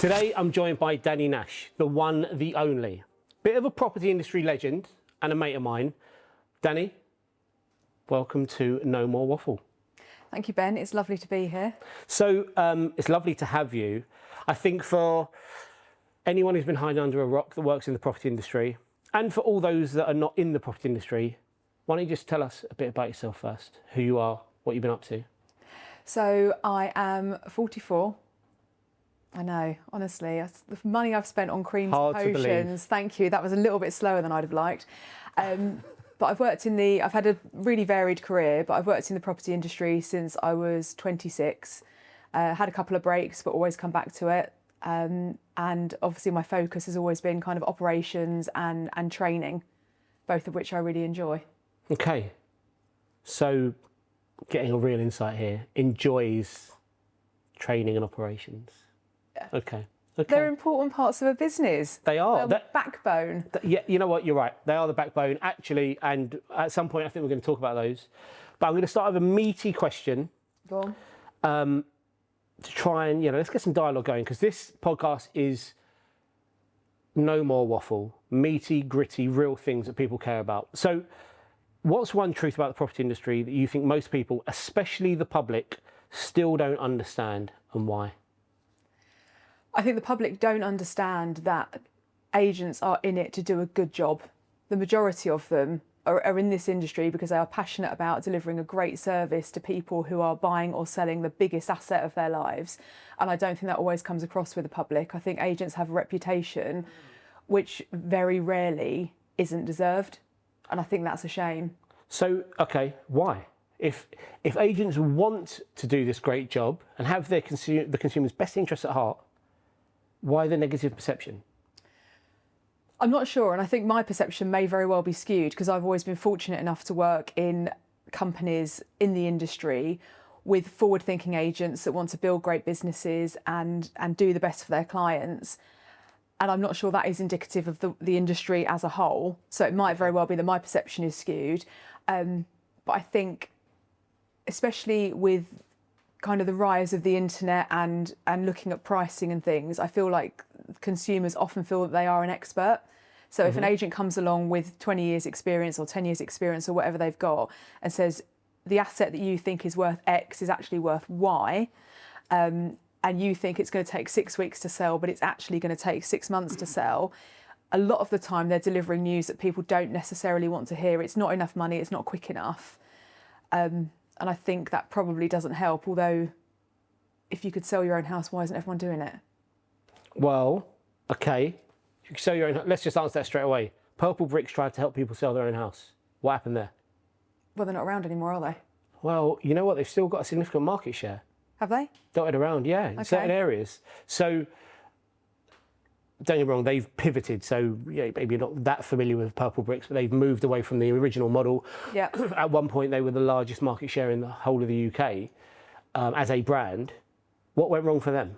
Today I'm joined by Dani Nash, the one, the only. Bit of a property industry legend and a mate of mine. Dani, welcome to No More Waffle. Thank you, Ben. It's lovely to be here. So it's lovely to have you. I think for anyone who's been hiding under a rock that works in the property industry, and for all those that are not in the property industry, why don't you just tell us a bit about yourself first, who you are, what you've been up to? So I am 44. I know, honestly, the money I've spent on creams and potions, thank you, that was a little bit slower than I'd have liked. But I've had a really varied career, but I've worked in the property industry since I was 26. Had a couple of breaks, but always come back to it. And obviously my focus has always been kind of operations and training, both of which I really enjoy. Okay, so getting a real insight here, enjoys training and operations. Yeah. Okay. They're important parts of a business. They are. They're the backbone. Yeah, you know what, you're right. They are the backbone, actually, and at some point I think we're going to talk about those. But I'm going to start with a meaty question. Go on. To try and, let's get some dialogue going, because this podcast is no more waffle, meaty, gritty, real things that people care about. So what's one truth about the property industry that you think most people, especially the public, still don't understand, and why? I think the public don't understand that agents are in it to do a good job. The majority of them are in this industry because they are passionate about delivering a great service to people who are buying or selling the biggest asset of their lives. And I don't think that always comes across with the public. I think agents have a reputation which very rarely isn't deserved. And I think that's a shame. So, okay, why? If agents want to do this great job and have the consumer's best interests at heart, why the negative perception? I'm not sure, and I think my perception may very well be skewed because I've always been fortunate enough to work in companies in the industry with forward-thinking agents that want to build great businesses and do the best for their clients. And I'm not sure that is indicative of the industry as a whole. So it might very well be that my perception is skewed. But I think, especially with kind of the rise of the internet and looking at pricing and things, I feel like consumers often feel that they are an expert. So if an agent comes along with 20 years experience or 10 years experience or whatever they've got and says the asset that you think is worth X is actually worth Y, and you think it's going to take 6 weeks to sell, but it's actually going to take 6 months to sell, a lot of the time they're delivering news that people don't necessarily want to hear. It's not enough money, it's not quick enough. And I think that probably doesn't help, although if you could sell your own house, why isn't everyone doing it? Well, okay, you can sell your own. Let's just answer that straight away. Purple Bricks tried to help people sell their own house. What happened there? Well, they're not around anymore, are they? Well, you know what? They've still got a significant market share. Have they? Dotted around, yeah, in certain areas. So, don't get me wrong, they've pivoted. So, yeah, maybe you're not that familiar with Purple Bricks, but they've moved away from the original model. Yeah. At one point, they were the largest market share in the whole of the UK as a brand. What went wrong for them?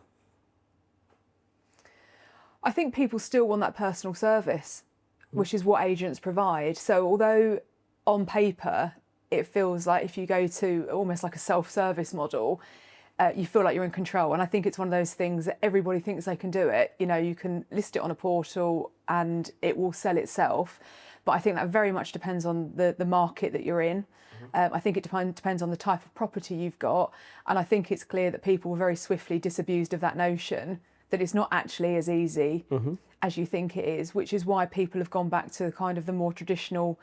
I think people still want that personal service, which is what agents provide. So although on paper, it feels like if you go to almost like a self-service model, you feel like you're in control. And I think it's one of those things that everybody thinks they can do it. You know, you can list it on a portal and it will sell itself. But I think that very much depends on the market that you're in. I think it depends on the type of property you've got. And I think it's clear that people were very swiftly disabused of that notion that it's not actually as easy as you think it is, which is why people have gone back to kind of the more traditional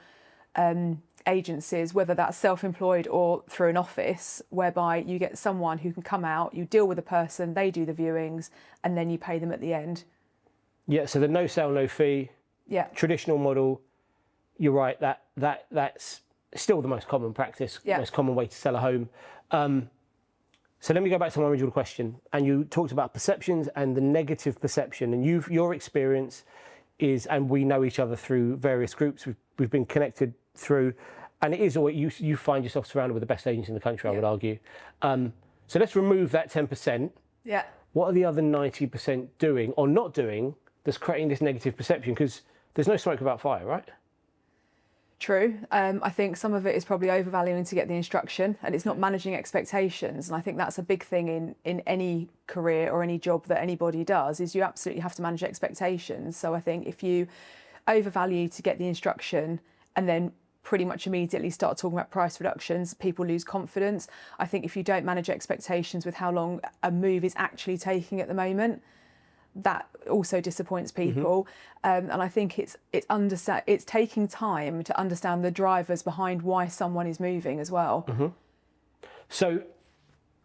agencies, whether that's self-employed or through an office, whereby you get someone who can come out, you deal with a person, they do the viewings, and then you pay them at the end. Yeah, so the no sale, no fee, traditional model, you're right, that's still the most common practice, most common way to sell a home. So let me go back to my original question. And you talked about perceptions and the negative perception. And your experience is, and we know each other through various groups. We've been connected through, and it is always, you find yourself surrounded with the best agents in the country, I would argue. So let's remove that 10%. Yeah. What are the other 90% doing or not doing that's creating this negative perception? Because there's no smoke without fire, right? True. I think some of it is probably overvaluing to get the instruction, and it's not managing expectations. And I think that's a big thing in any career or any job that anybody does, is you absolutely have to manage expectations. So I think if you overvalue to get the instruction and then pretty much immediately start talking about price reductions, people lose confidence. I think if you don't manage expectations with how long a move is actually taking at the moment, that also disappoints people. And I think it's taking time to understand the drivers behind why someone is moving as well. So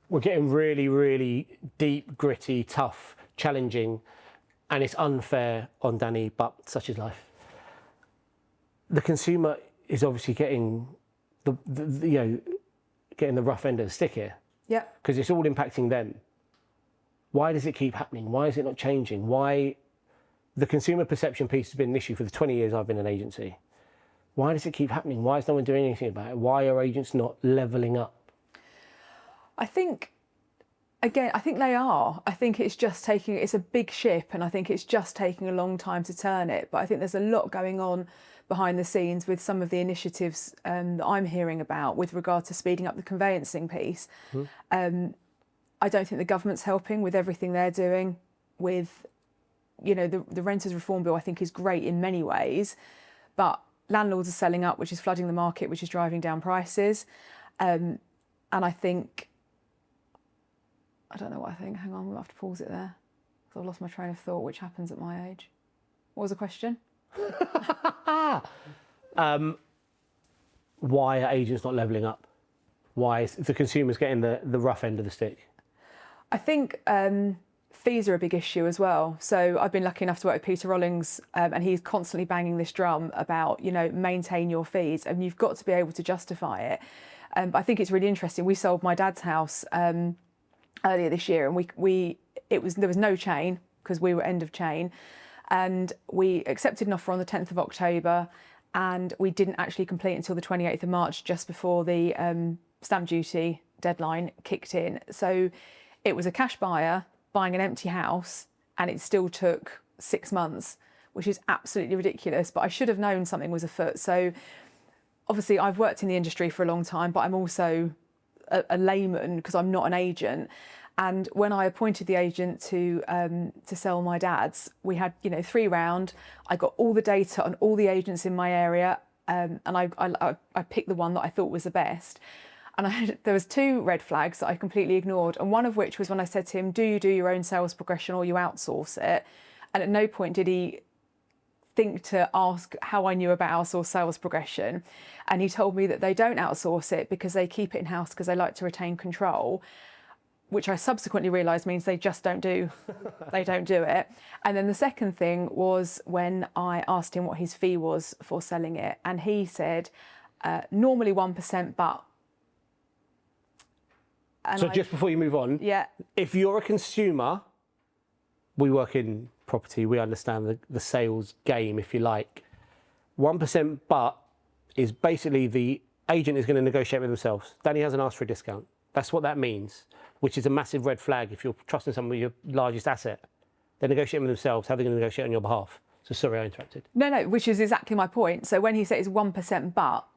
we're getting really, really deep, gritty, tough, challenging, and it's unfair on Dani, but such is life. The consumer is obviously getting getting the rough end of the stick here. Yeah. Because it's all impacting them. Why does it keep happening? Why is it not changing? Why? The consumer perception piece has been an issue for the 20 years I've been an agency. Why does it keep happening? Why is no one doing anything about it? Why are agents not levelling up? I think they are. I think it's a big ship, and I think it's just taking a long time to turn it. But I think there's a lot going on behind the scenes with some of the initiatives that I'm hearing about with regard to speeding up the conveyancing piece. I don't think the government's helping with everything they're doing with, the Renters Reform Bill I think is great in many ways, but landlords are selling up, which is flooding the market, which is driving down prices. And I think, I don't know what I think. Hang on, we'll have to pause it there because I've lost my train of thought, which happens at my age. What was the question? Why are agents not levelling up? Why is the consumers getting the rough end of the stick? I think fees are a big issue as well. So I've been lucky enough to work with Peter Rollings, and he's constantly banging this drum about, maintain your fees, and you've got to be able to justify it. But I think it's really interesting. We sold my dad's house earlier this year, and there was no chain because we were end of chain, and we accepted an offer on the 10th of October, and we didn't actually complete until the 28th of March, just before the stamp duty deadline kicked in. So it was a cash buyer buying an empty house, and it still took 6 months, which is absolutely ridiculous. But I should have known something was afoot. So obviously I've worked in the industry for a long time, but I'm also a layman because I'm not an agent. And when I appointed the agent to sell my dad's, we had 3 round. I got all the data on all the agents in my area, and I picked the one that I thought was the best. And there was 2 red flags that I completely ignored, and one of which was when I said to him, "Do you do your own sales progression or you outsource it?" And at no point did he think to ask how I knew about outsourced sales progression. And he told me that they don't outsource it because they keep it in-house because they like to retain control, which I subsequently realised means they just don't do it. And then the second thing was when I asked him what his fee was for selling it, and he said, normally 1%, but... So just before you move on, if you're a consumer, we work in property, we understand the sales game, if you like. 1% but is basically the agent is going to negotiate with themselves. Dani hasn't asked for a discount. That's what that means, which is a massive red flag if you're trusting someone with your largest asset. They're negotiating with themselves. How are they going to negotiate on your behalf? So sorry, I interrupted. No, which is exactly my point. So when he said it's 1% but,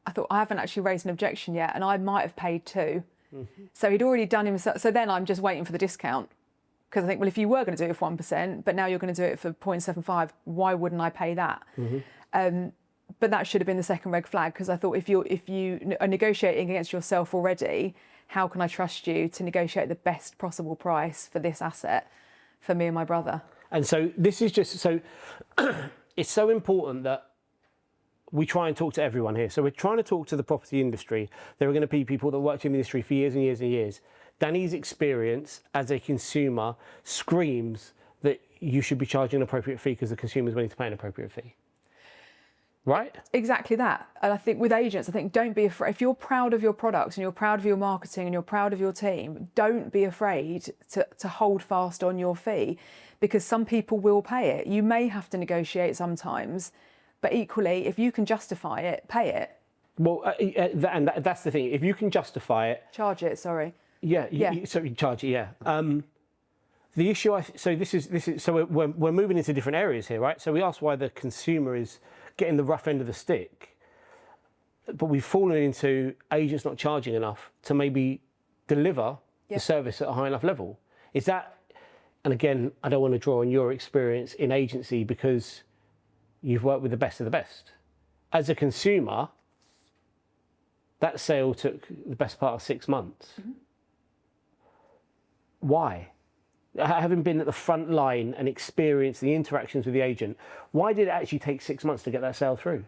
I thought I haven't actually raised an objection yet, and I might have paid 2. So he'd already done himself. So then I'm just waiting for the discount. Because I think, well, if you were going to do it for 1%, but now you're going to do it for 0.75, why wouldn't I pay that? But that should have been the second red flag, because I thought if you are negotiating against yourself already, how can I trust you to negotiate the best possible price for this asset for me and my brother? And so this is just so it's so important that we try and talk to everyone here. So we're trying to talk to the property industry. There are going to be people that worked in the industry for years and years and years. Dani's experience as a consumer screams that you should be charging an appropriate fee because the consumer's willing to pay an appropriate fee. Right? Exactly that. And I think with agents, don't be afraid. If you're proud of your products and you're proud of your marketing and you're proud of your team, don't be afraid to hold fast on your fee, because some people will pay it. You may have to negotiate sometimes, but equally, if you can justify it, pay it. Well, that's the thing. If you can justify it... Charge it, sorry. Yeah. So you charge it, yeah. The issue, so we're moving into different areas here, right? So we asked why the consumer is getting the rough end of the stick. but we've fallen into agents not charging enough to maybe deliver the service at a high enough level. Is that, and again, I don't want to draw on your experience in agency because you've worked with the best of the best. As a consumer, that sale took the best part of 6 months. Why? Having been at the front line and experienced the interactions with the agent, why did it actually take 6 months to get that sale through?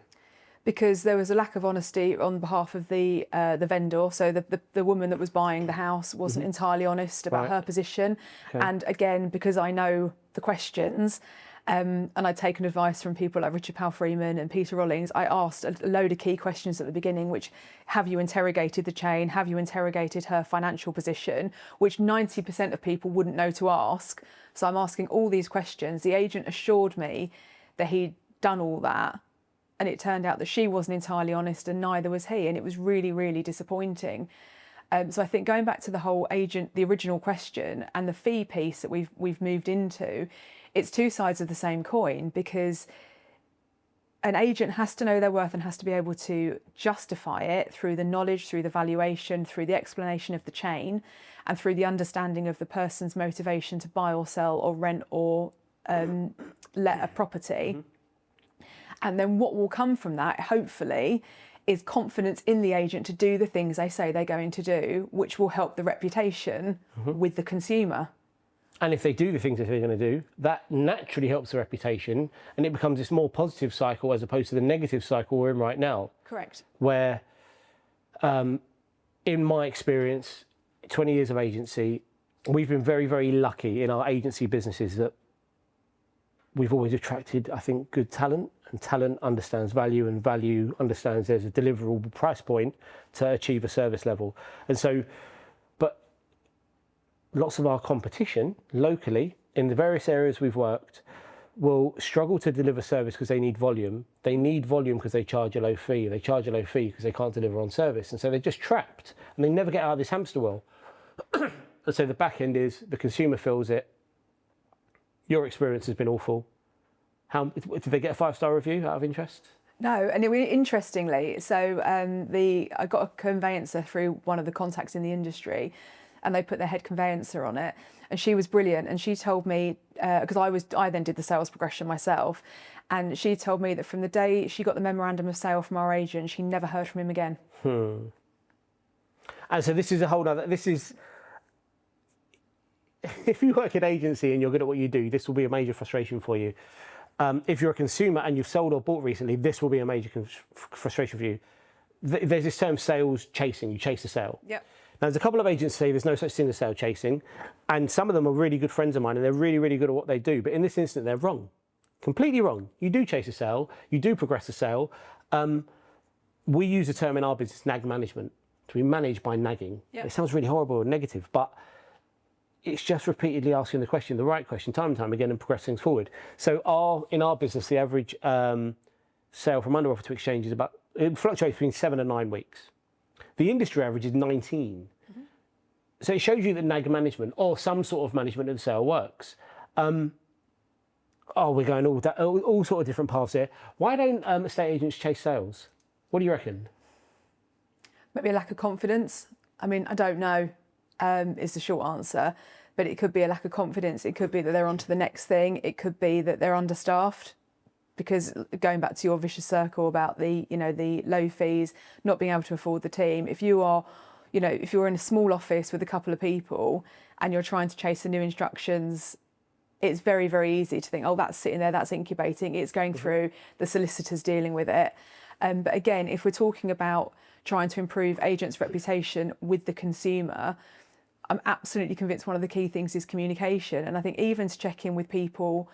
Because there was a lack of honesty on behalf of the vendor. So the woman that was buying the house wasn't entirely honest about her position. Okay. And again, because I know the questions, and I'd taken advice from people like Richard Powell-Freeman and Peter Rollings, I asked a load of key questions at the beginning, which, have you interrogated the chain? Have you interrogated her financial position? Which 90% of people wouldn't know to ask. So I'm asking all these questions. The agent assured me that he'd done all that. And it turned out that she wasn't entirely honest and neither was he. And it was really, really disappointing. So I think going back to the whole the original question and the fee piece that we've moved into, it's two sides of the same coin, because an agent has to know their worth and has to be able to justify it through the knowledge, through the valuation, through the explanation of the chain, and through the understanding of the person's motivation to buy or sell or rent or let a property. And then what will come from that, hopefully, is confidence in the agent to do the things they say they're going to do, which will help the reputation with the consumer. And if they do the things that they're going to do, that naturally helps the reputation, and it becomes this more positive cycle as opposed to the negative cycle we're in right now. Correct. Where, in my experience, 20 years of agency, we've been very, very lucky in our agency businesses that we've always attracted, I think, good talent, and talent understands value, and value understands there's a deliverable price point to achieve a service level. And so, but lots of our competition locally in the various areas we've worked will struggle to deliver service because they need volume. They need volume because they charge a low fee. They charge a low fee because they can't deliver on service. And so they're just trapped and they never get out of this hamster wheel. And so the back end is the consumer feels it. Your experience has been awful. How did they get a 5-star review out of interest? No, and interestingly, so I got a conveyancer through one of the contacts in the industry, and they put their head conveyancer on it, and she was brilliant. And she told me, because I then did the sales progression myself, and she told me that from the day she got the memorandum of sale from our agent, she never heard from him again. And so this is a whole other. This is. If you work in agency and you're good at what you do, this will be a major frustration for you. If you're a consumer and you've sold or bought recently, this will be a major frustration for you. There's this term sales chasing, you chase a sale. Yep. Now, there's a couple of agents say there's no such thing as sale chasing, and some of them are really good friends of mine and they're really, really good at what they do. But in this instance, they're wrong. Completely wrong. You do chase a sale, you do progress a sale. We use a term in our business, nag management, to be managed by nagging. Yep. It sounds really horrible and negative, but it's just repeatedly asking the question, the right question, time and time again, and progress things forward. So in our business, the average sale from under offer to exchange is it fluctuates between 7 and 9 weeks. The industry average is 19. So it shows you that nag management or some sort of management of the sale works. We're going all sort of different paths here. Why don't estate agents chase sales? What do you reckon? Maybe a lack of confidence. I mean, I don't know. Is the short answer, but it could be a lack of confidence. It could be that they're on to the next thing. It could be that they're understaffed, because going back to your vicious circle about the low fees, not being able to afford the team. If you're in a small office with a couple of people and you're trying to chase the new instructions, it's very, very easy to think, oh, that's sitting there, that's incubating, it's going through, the solicitor's dealing with it. But again, if we're talking about trying to improve agents' reputation with the consumer, I'm absolutely convinced one of the key things is communication. And I think even to check in with people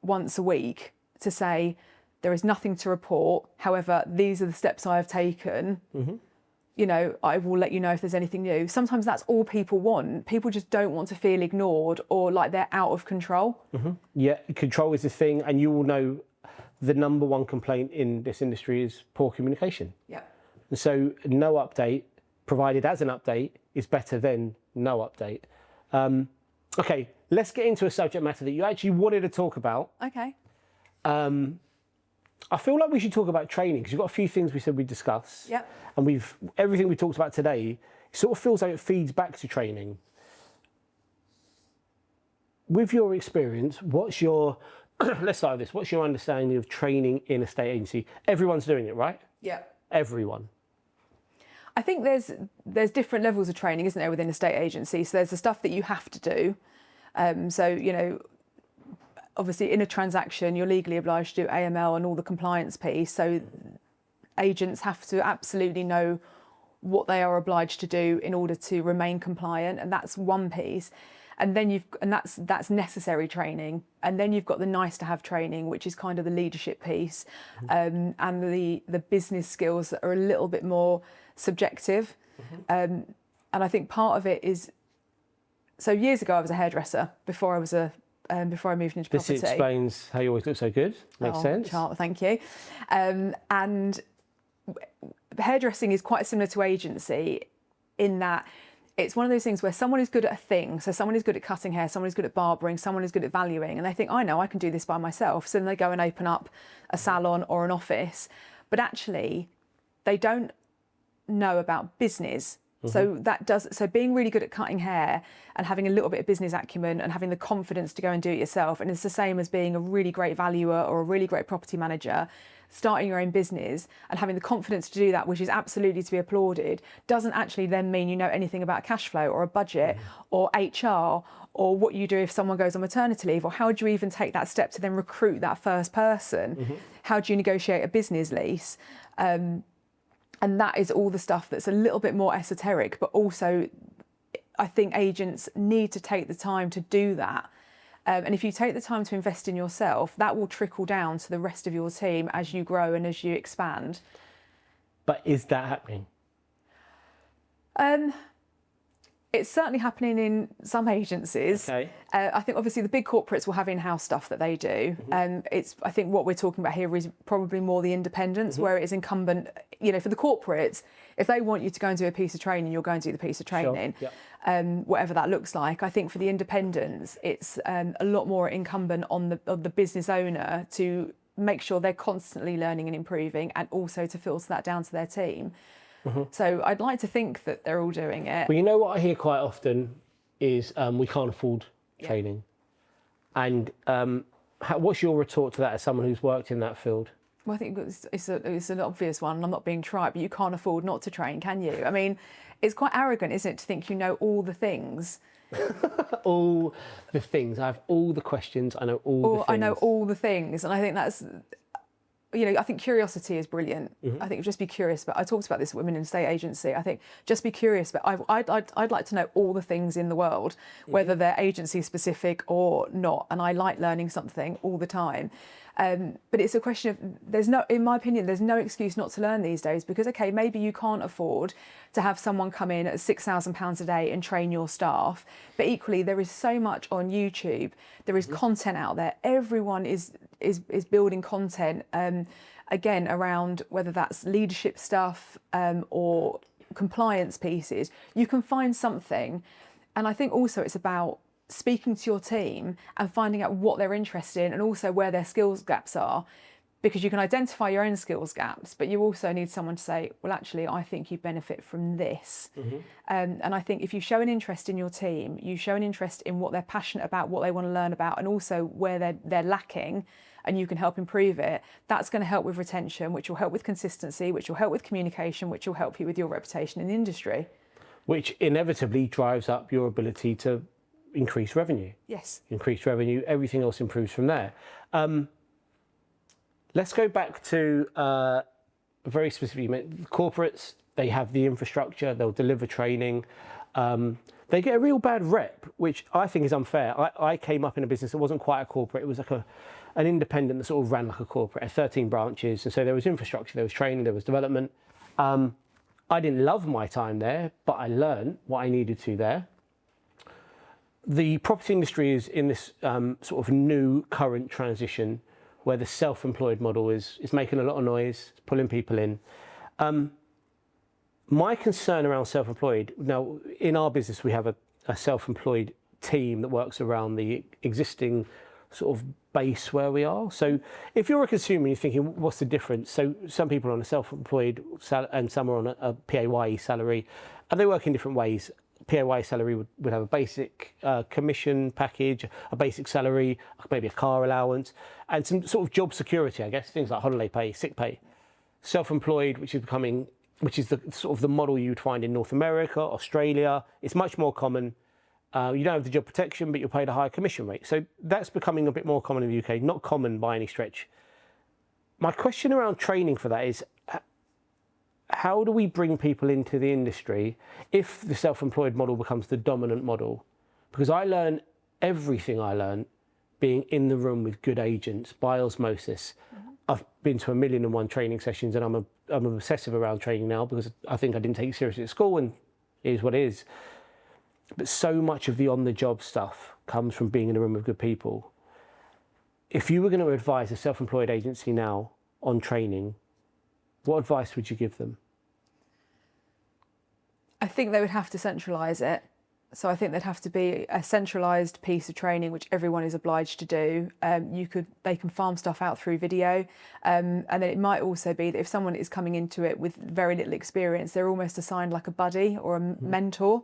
once a week to say, there is nothing to report. However, these are the steps I have taken. I will let you know if there's anything new. Sometimes that's all people want. People just don't want to feel ignored or like they're out of control. Yeah, control is the thing. And you will know the number one complaint in this industry is poor communication. Yeah. And so no update, provided as an update, is better than no update. Okay, let's get into a subject matter that you actually wanted to talk about. Okay. I feel like we should talk about training because you've got a few things we said we'd discuss. Yep. And everything we talked about today sort of feels like it feeds back to training. With your experience, what's your, let's start with this, what's your understanding of training in a state agency? Everyone's doing it, right? Yeah. Everyone. I think there's different levels of training, isn't there, within a state agency? So there's the stuff that you have to do. So, you know, obviously in a transaction, you're legally obliged to do AML and all the compliance piece. So agents have to absolutely know what they are obliged to do in order to remain compliant. And that's one piece. And then that's necessary training. And then you've got the nice to have training, which is kind of the leadership piece, and the business skills that are a little bit more subjective. And I think part of it is, so years ago I was a hairdresser before I moved into property. This explains how you always look so good. Makes sense. Thank you. And hairdressing is quite similar to agency in that it's one of those things where someone is good at a thing. So someone is good at cutting hair, someone is good at barbering, someone is good at valuing, and they think, I know, I can do this by myself. So then they go and open up a salon or an office. But actually, they don't know about business. So being really good at cutting hair and having a little bit of business acumen and having the confidence to go and do it yourself. And it's the same as being a really great valuer or a really great property manager, starting your own business and having the confidence to do that, which is absolutely to be applauded, doesn't actually then mean you know anything about cash flow or a budget or HR or what you do if someone goes on maternity leave, or how do you even take that step to then recruit that first person? How do you negotiate a business lease? And that is all the stuff that's a little bit more esoteric, but also I think agents need to take the time to do that. And if you take the time to invest in yourself, that will trickle down to the rest of your team as you grow and as you expand. But is that happening? It's certainly happening in some agencies. Okay. I think obviously the big corporates will have in-house stuff that they do. I think what we're talking about here is probably more the independents, where it is incumbent, you know, for the corporates, if they want you to go and do a piece of training, you'll go and do the piece of training, whatever that looks like. I think for the independents, it's a lot more incumbent on the business owner to make sure they're constantly learning and improving, and also to filter that down to their team. So I'd like to think that they're all doing it. Well, you know what I hear quite often is we can't afford training. And what's your retort to that as someone who's worked in that field? Well, I think it's an obvious one, and I'm not being trite, but you can't afford not to train, can you? I mean, it's quite arrogant, isn't it, to think you know all the things. All the things. I have all the questions. I know all the things. I know all the things, and I think that's... You know, I think curiosity is brilliant. I think just be curious. But I talked about this with women in state agency. I think just be curious. But I'd like to know all the things in the world, whether they're agency specific or not. And I like learning something all the time. But it's a question of in my opinion, there's no excuse not to learn these days, because okay, maybe you can't afford to have someone come in at £6,000 a day and train your staff. But equally, there is so much on YouTube. There is content out there. Everyone is building content, again, around whether that's leadership stuff or compliance pieces. You can find something. And I think also it's about speaking to your team and finding out what they're interested in and also where their skills gaps are, because you can identify your own skills gaps, but you also need someone to say, well, actually, I think you benefit from this. And I think if you show an interest in your team, you show an interest in what they're passionate about, what they want to learn about, and also where they're lacking, and you can help improve it, that's going to help with retention, which will help with consistency, which will help with communication, which will help you with your reputation in the industry. Which inevitably drives up your ability to increase revenue. Yes. Increase revenue, everything else improves from there. Let's go back to very specifically, corporates, they have the infrastructure, they'll deliver training. They get a real bad rep, which I think is unfair. I came up in a business that wasn't quite a corporate, it was like an independent that sort of ran like a corporate, had 13 branches, and so there was infrastructure, there was training, there was development. I didn't love my time there, but I learned what I needed to there. The property industry is in this sort of new current transition where the self-employed model is making a lot of noise, it's pulling people in. My concern around self-employed, now in our business we have a self-employed team that works around the existing sort of base where we are. So if you're a consumer, you're thinking, what's the difference? So some people are on a self-employed and some are on a PAYE salary, and they work in different ways. PAYE salary would have a basic commission package, a basic salary, maybe a car allowance, and some sort of job security, I guess, things like holiday pay, sick pay. Self-employed, which is the sort of the model you'd find in North America, Australia. It's much more common. You don't have the job protection, but you're paid a higher commission rate. So that's becoming a bit more common in the UK, not common by any stretch. My question around training for that is, how do we bring people into the industry if the self-employed model becomes the dominant model? Because I learn everything I learn being in the room with good agents by osmosis. I've been to 1,000,001 training sessions, and I'm obsessive around training now because I think I didn't take it seriously at school, and it is what it is. But so much of the on-the-job stuff comes from being in a room with good people. If you were going to advise a self-employed agency now on training, what advice would you give them? I think they would have to centralise it. So I think there'd have to be a centralised piece of training which everyone is obliged to do. They can farm stuff out through video, and then it might also be that if someone is coming into it with very little experience, they're almost assigned like a buddy or a mentor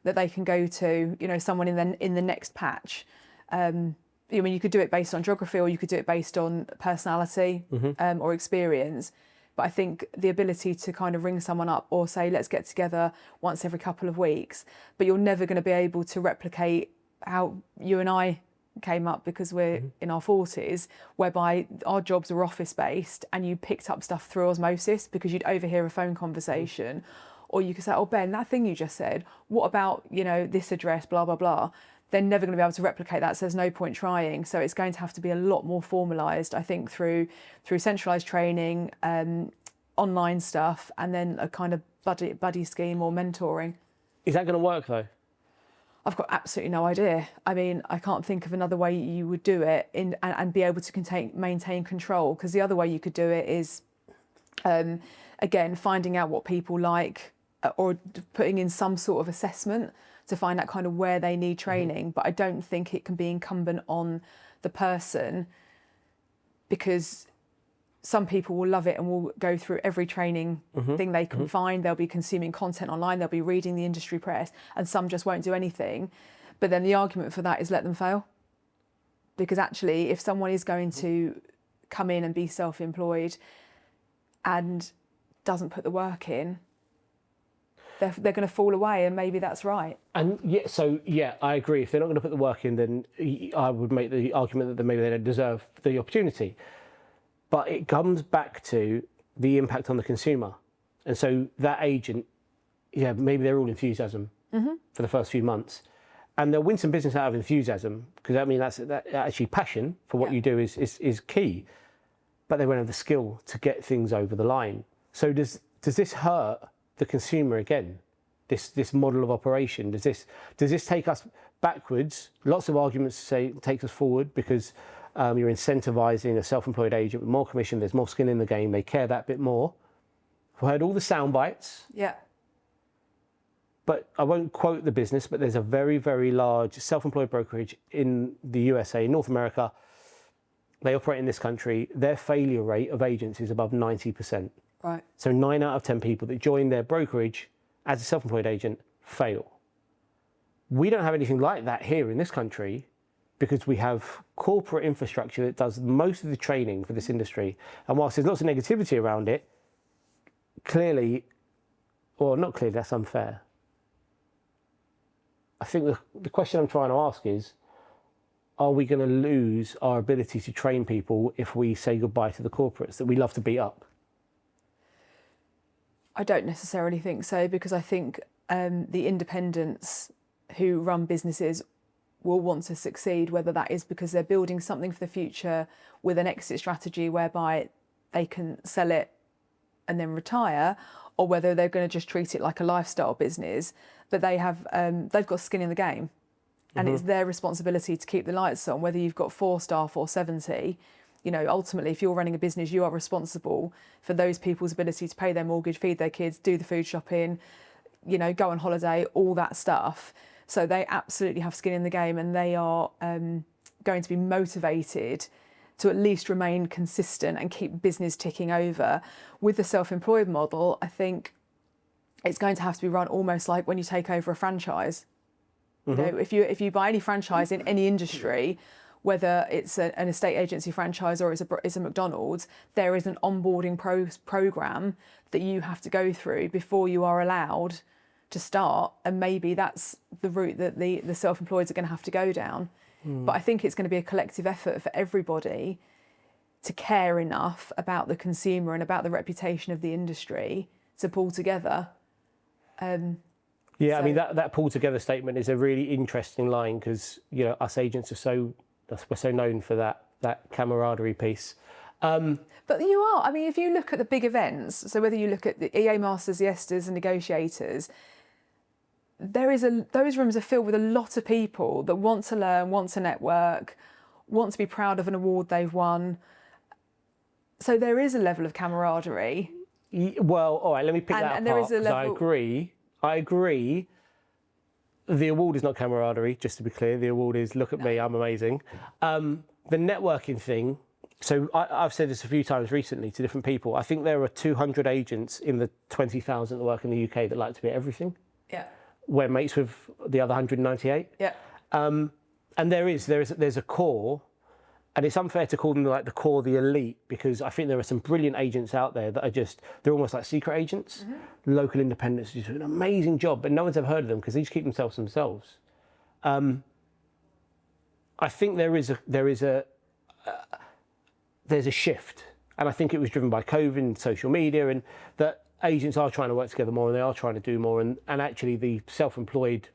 that they can go to. You know, someone in the next patch. I mean, you could do it based on geography, or you could do it based on personality or experience. But I think the ability to kind of ring someone up or say, let's get together once every couple of weeks, but you're never going to be able to replicate how you and I came up because we're in our 40s, whereby our jobs were office-based and you picked up stuff through osmosis because you'd overhear a phone conversation. Or you could say, oh, Ben, that thing you just said, what about, you know, this address, blah, blah, blah. They're never going to be able to replicate that, so there's no point trying. So it's going to have to be a lot more formalised, I think, through centralised training, online stuff, and then a kind of buddy scheme or mentoring. Is that going to work, though? I've got absolutely no idea. I mean, I can't think of another way you would do it and be able to maintain control, because the other way you could do it is, again, finding out what people like or putting in some sort of assessment to find out kind of where they need training. But I don't think it can be incumbent on the person, because some people will love it and will go through every training thing they can find. They'll be consuming content online, they'll be reading the industry press, and some just won't do anything. But then the argument for that is let them fail. Because actually, if someone is going to come in and be self-employed and doesn't put the work in, they're going to fall away, and maybe that's right. And yeah, I agree. If they're not going to put the work in, then I would make the argument that maybe they don't deserve the opportunity. But it comes back to the impact on the consumer. And so that agent, yeah, maybe they're all enthusiasm for the first few months. And they'll win some business out of enthusiasm, because I mean, that actually passion for what you do is key. But they won't have the skill to get things over the line. So does this hurt the consumer again? This model of operation, does this take us backwards? Lots of arguments to say it takes us forward, because you're incentivizing a self-employed agent with more commission, there's more skin in the game, they care that bit more. I've heard all the sound bites. Yeah. But I won't quote the business, but there's a very, very large self-employed brokerage in the USA, North America. They operate in this country. Their failure rate of agents is above 90%. Right. So 9 out of 10 people that join their brokerage as a self-employed agent fail. We don't have anything like that here in this country, because we have corporate infrastructure that does most of the training for this industry. And whilst there's lots of negativity around it, clearly, or not clearly, that's unfair. I think the question I'm trying to ask is, are we going to lose our ability to train people if we say goodbye to the corporates that we love to beat up? I don't necessarily think so, because I think the independents who run businesses will want to succeed, whether that is because they're building something for the future with an exit strategy whereby they can sell it and then retire, or whether they're going to just treat it like a lifestyle business. But they've got skin in the game, and it's their responsibility to keep the lights on, whether you've got 4 staff or 70. You know, ultimately, if you're running a business, you are responsible for those people's ability to pay their mortgage, feed their kids, do the food shopping, you know, go on holiday, all that stuff. So they absolutely have skin in the game, and they are going to be motivated to at least remain consistent and keep business ticking over. With the self-employed model, I think it's going to have to be run almost like when you take over a franchise. You know, if you buy any franchise in any industry, whether it's an estate agency franchise or it's a McDonald's, there is an onboarding program that you have to go through before you are allowed to start, and maybe that's the route that the self-employed are going to have to go down. But I think it's going to be a collective effort for everybody to care enough about the consumer and about the reputation of the industry to pull together. I mean, that pull together statement is a really interesting line, because, you know, us agents we're so known for that camaraderie piece. But you are, I mean, if you look at the big events, so whether you look at the EA Masters, the Estes and Negotiators, those rooms are filled with a lot of people that want to learn, want to network, want to be proud of an award they've won. So there is a level of camaraderie. Well, all right, let me pick that apart, because I agree. The award is not camaraderie, just to be clear. The award is, look at me, I'm amazing. The networking thing, so I've said this a few times recently to different people. I think there are 200 agents in the 20,000 that work in the UK that like to be at everything. Yeah. We're mates with the other 198. Yeah. And there's a core, and it's unfair to call them like the core, the elite, because I think there are some brilliant agents out there that are they're almost like secret agents. Local independents do an amazing job, but no one's ever heard of them because they just keep themselves to themselves. I think there's a shift, and I think it was driven by COVID and social media, and that agents are trying to work together more and they are trying to do more, and actually the self-employed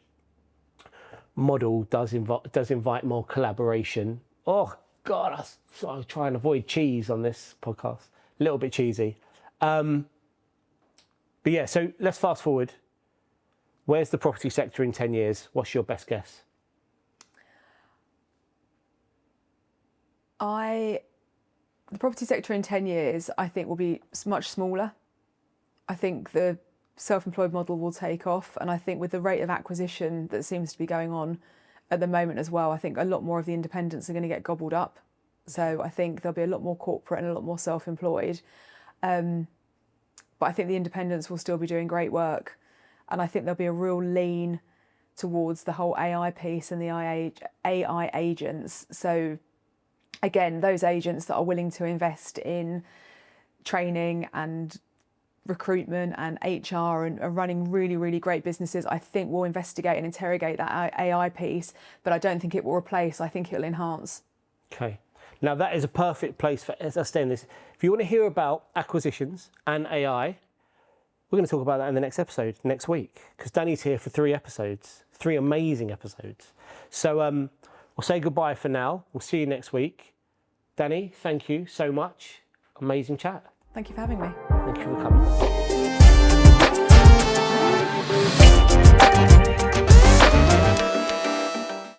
model does invite more collaboration. Oh God, I try and avoid cheese on this podcast. A little bit cheesy. But yeah, so let's fast forward. Where's the property sector in 10 years? What's your best guess? The property sector in 10 years, I think, will be much smaller. I think the self-employed model will take off, and I think with the rate of acquisition that seems to be going on at the moment as well, I think a lot more of the independents are going to get gobbled up. So I think there'll be a lot more corporate and a lot more self-employed. But I think the independents will still be doing great work, and I think there'll be a real lean towards the whole AI piece and the AI agents. So again, those agents that are willing to invest in training and recruitment and HR and are running really, really great businesses, I think will investigate and interrogate that AI piece, but I don't think it will replace, I think it'll enhance. Okay. Now that is a perfect place for us to stay in this. If you want to hear about acquisitions and AI, we're going to talk about that in the next episode next week, because Dani's here for 3 episodes, 3 amazing episodes. So we'll say goodbye for now. We'll see you next week. Dani, thank you so much. Amazing chat. Thank you for having me. Thank you for coming.